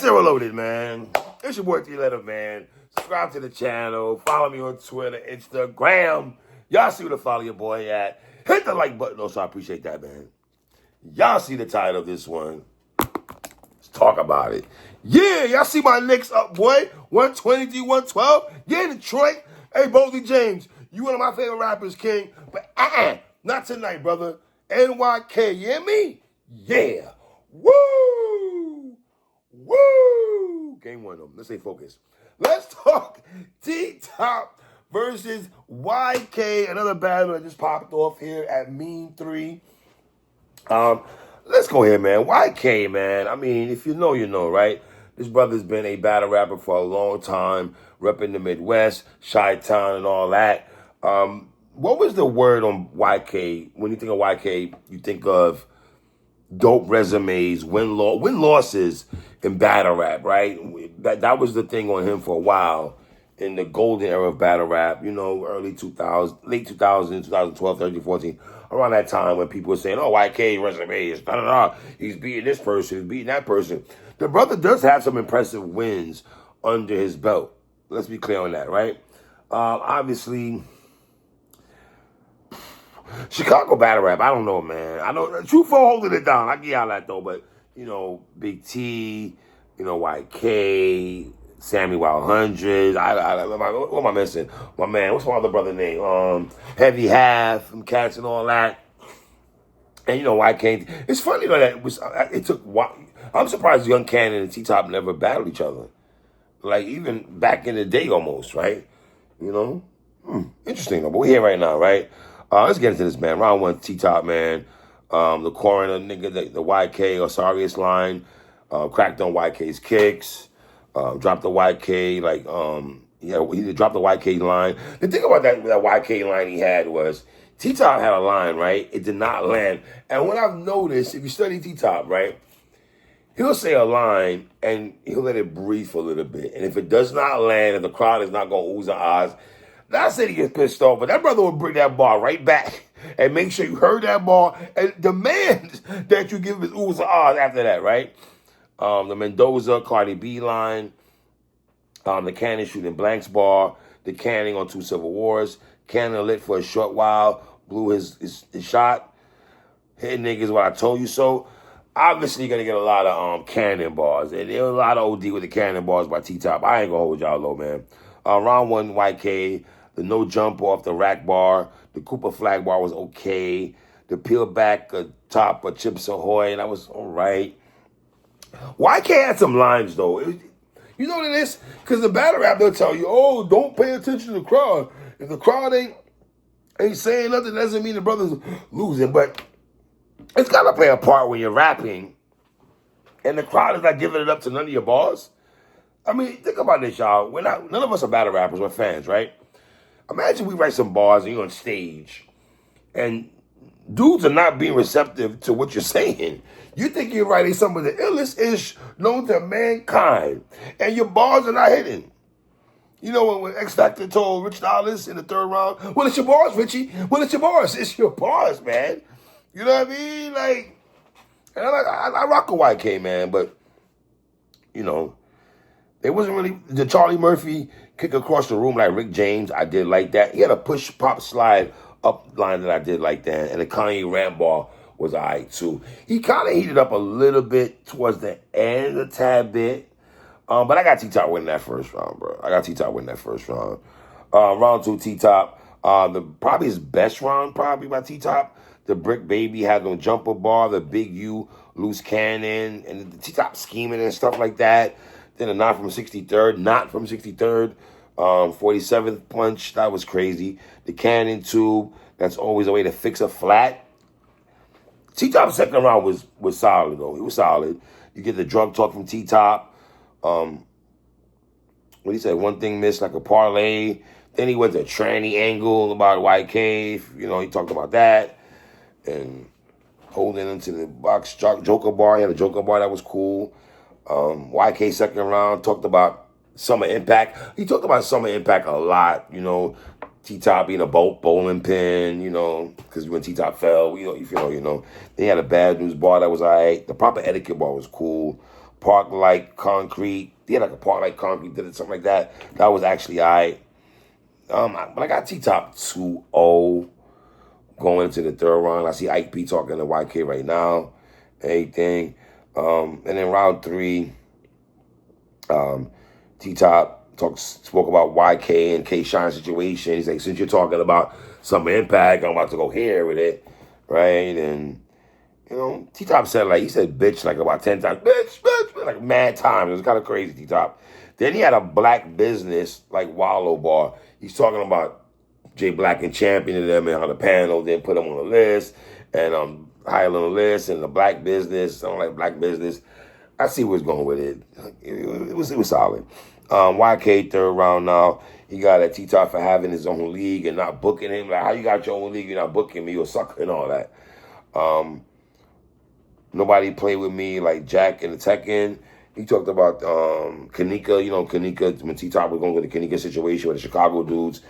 Still Reloaded, man. It's your boy T-Letter, man. Subscribe to the channel. Follow me on Twitter, Instagram. Y'all see where to follow your boy at. Hit the like button also. I appreciate that, man. Y'all see the title of this one. Let's talk about it. Yeah, y'all see my Knicks up, boy. 123, 112. Yeah, Detroit. Hey, Boldy James, you one of my favorite rappers, King. But not tonight, brother. NYK, you hear me? Yeah. Woo! Woo! Game one, though. Let's stay focused. Let's talk T-Top versus YK. Another battle that just popped off here at Mean 3. Let's go here, man. YK, man. I mean, if you know, you know, right? This brother's been a battle rapper for a long time, repping the Midwest, Chi-Town, and all that. What was the word on YK? When you think of YK, you think of dope resumes, win-losses in battle rap, right? That was the thing on him for a while in the golden era of battle rap, you know, early 2000s, late 2000s, 2012, 13, 14, around that time when people were saying, oh, YK resumes, da-da-da, he's beating this person, he's beating that person. The brother does have some impressive wins under his belt. Let's be clear on that, right? Obviously, Chicago battle rap, I don't know, man. I know True 4 holding it down. I get y'all that, though. But, you know, Big T, you know, YK, Sammy Wild Hundreds. What am I missing? My man, what's my other brother name? Heavy Half, and Cats and all that. And, you know, YK. It's funny, though, that it took... I'm surprised Young Kannon and T-Top never battled each other. Like, even back in the day almost, right? You know? Interesting, though. But we're here right now, right? Let's get into this, man. Round one, T-Top, man. The coroner, nigga, the YK Osarius line, cracked on YK's kicks, dropped the YK, like, he dropped the YK line. The thing about that YK line he had was, T-Top had a line, right? It did not land. And what I've noticed, if you study T-Top, right, he'll say a line, and he'll let it breathe for a little bit. And if it does not land, and the crowd is not going to ooze and ahs, not saying he gets pissed off, but that brother will bring that bar right back and make sure you heard that bar and demand that you give his oohs and ahs after that, right? The Mendoza, Cardi B line, the Kannon shooting blanks bar, the Kannon on 2 Civil Wars, Kannon lit for a short while, blew his shot, hitting niggas what I told you so. Obviously, you're going to get a lot of Kannon bars. And there was a lot of OD with the Kannon bars by T-Top. I ain't going to hold y'all low, man. Round one, YK. The no jump off the rack bar. The Cooper flag bar was okay. The peel back top of Chips Ahoy, that was all right. YK had some lines, though. You know what it is? Because the battle rap, they'll tell you, oh, don't pay attention to the crowd. If the crowd ain't saying nothing, doesn't mean the brother's losing. But it's got to play a part when you're rapping and the crowd is not giving it up to none of your bars. I mean, think about this, y'all. None of us are battle rappers. We're fans, right? Imagine we write some bars and you're on stage and dudes are not being receptive to what you're saying. You think you're writing some of the illest ish known to mankind and your bars are not hitting. You know when X Factor told Rich Dollars in the 3rd round, well, it's your bars, Richie. Well, it's your bars. It's your bars, man. You know what I mean? Like, and I rock a YK, man, but, you know, it wasn't really the Charlie Murphy kick across the room like Rick James. I did like that. He had a push, pop, slide up line that I did like that. And the Kanye rant ball was all right, too. He kind of heated up a little bit towards the end, a tad bit. But I got T-Top winning that first round, bro. I got T-Top winning that first round. Round 2, T-Top. Probably his best round, probably by T-Top. The Brick Baby had no jumper bar. The Big U, Loose Cannon. And the T-Top scheming and stuff like that. Then a not from 63rd, 47th punch, that was crazy. The Kannon tube, that's always a way to fix a flat. T-Top's second round was solid, though. It was solid. You get the drug talk from T-Top. What he said, one thing missed like a parlay. Then he went to a tranny angle about YK. You know, he talked about that. And holding into the box Joker bar. He had a Joker bar that was cool. YK second round talked about Summer Impact. He talked about Summer Impact a lot, you know. T-Top being a bowling pin, you know, because when T-Top fell, you know. Then he had a bad news bar that was all right. The proper etiquette bar was cool. Park Like Concrete. He had like a Park Like Concrete, did it, something like that. That was actually all right. But I got T-Top 2-0 going into the third round. I see Ike P talking to YK right now. Anything. And then round 3, T-Top spoke about YK and K-Shine situation. He's like, since you're talking about some impact, I'm about to go here with it, right? And, you know, T-Top said, like, he said bitch like about 10 times. Bitch, like mad times. It was kind of crazy, T-Top. Then he had a black business, like Wallow Bar. He's talking about Jay Black and championing them and on the panel, then put them on the list, and Highland on the list, and the black business. I don't like black business. I see where it's going with it. It was solid. YK third round now. He got at T-Top for having his own league and not booking him. Like, how you got your own league, you're not booking me, you're a sucker and all that. Nobody played with me like Jack and the Tekken. He talked about Kanika. You know, Kanika, when T-Top was going with the Kanika situation with the Chicago dudes.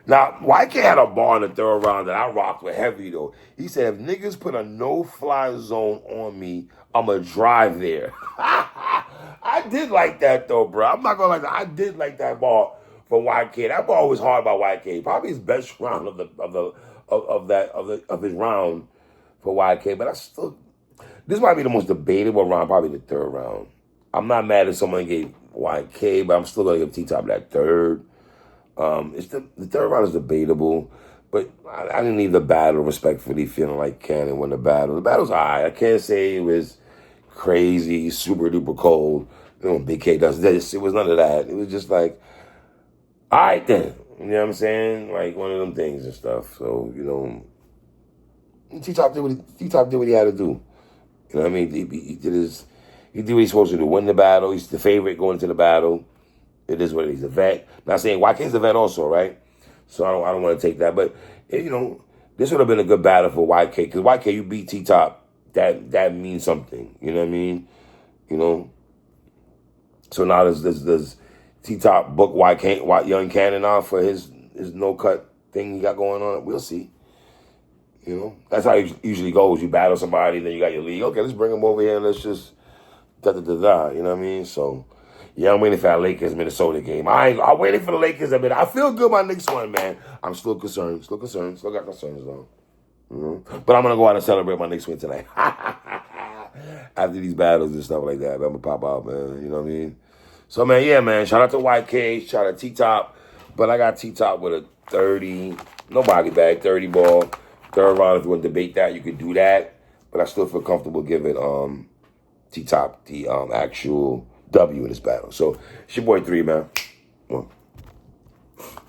Now, YK had a bar in the third round that I rocked with heavy, though. He said, if niggas put a no-fly zone on me, I'm going to drive there. I did like that, though, bro. I'm not going to lie. I did like that bar from YK. That bar was hard by YK. Probably his best round of his round for YK. But I still, this might be the most debatable round, probably the third round. I'm not mad if someone gave YK, but I'm still going to give T-Top that third. It's the third round is debatable, but I didn't leave the battle respectfully feeling like Kannon won the battle. The battle's all right. I can't say it was crazy, super duper cold. You know, Big K does this. It was none of that. It was just like, all right then. You know what I'm saying? Like one of them things and stuff. So, you know, T-Top did what he had to do. You know what I mean? He did what he's supposed to do. Win the battle. He's the favorite going into the battle. It is what it is. He's a vet. Not saying YK's a vet also, right? So I don't want to take that. But, you know, this would have been a good battle for YK. Because YK, you beat T-Top. That means something. You know what I mean? You know? So now does T-Top book Young Kannon off for his no-cut thing he got going on? We'll see. You know? That's how it usually goes. You battle somebody, then you got your league. Okay, let's bring him over here and let's just da-da-da-da. You know what I mean? So... yeah, I'm waiting for that Lakers-Minnesota game. I'm waiting for the Lakers. I feel good my next one, man. I'm still concerned. Still got concerns, though. You know? But I'm going to go out and celebrate my next win tonight. After these battles and stuff like that, I'm going to pop out, man. You know what I mean? So, man, yeah, man. Shout out to YK. Shout out to T-Top. But I got T-Top with a 30, no body bag, 30 ball. Third round, if you want to debate that, you could do that. But I still feel comfortable giving T-Top the actual W in this battle. So, it's your boy 3, man.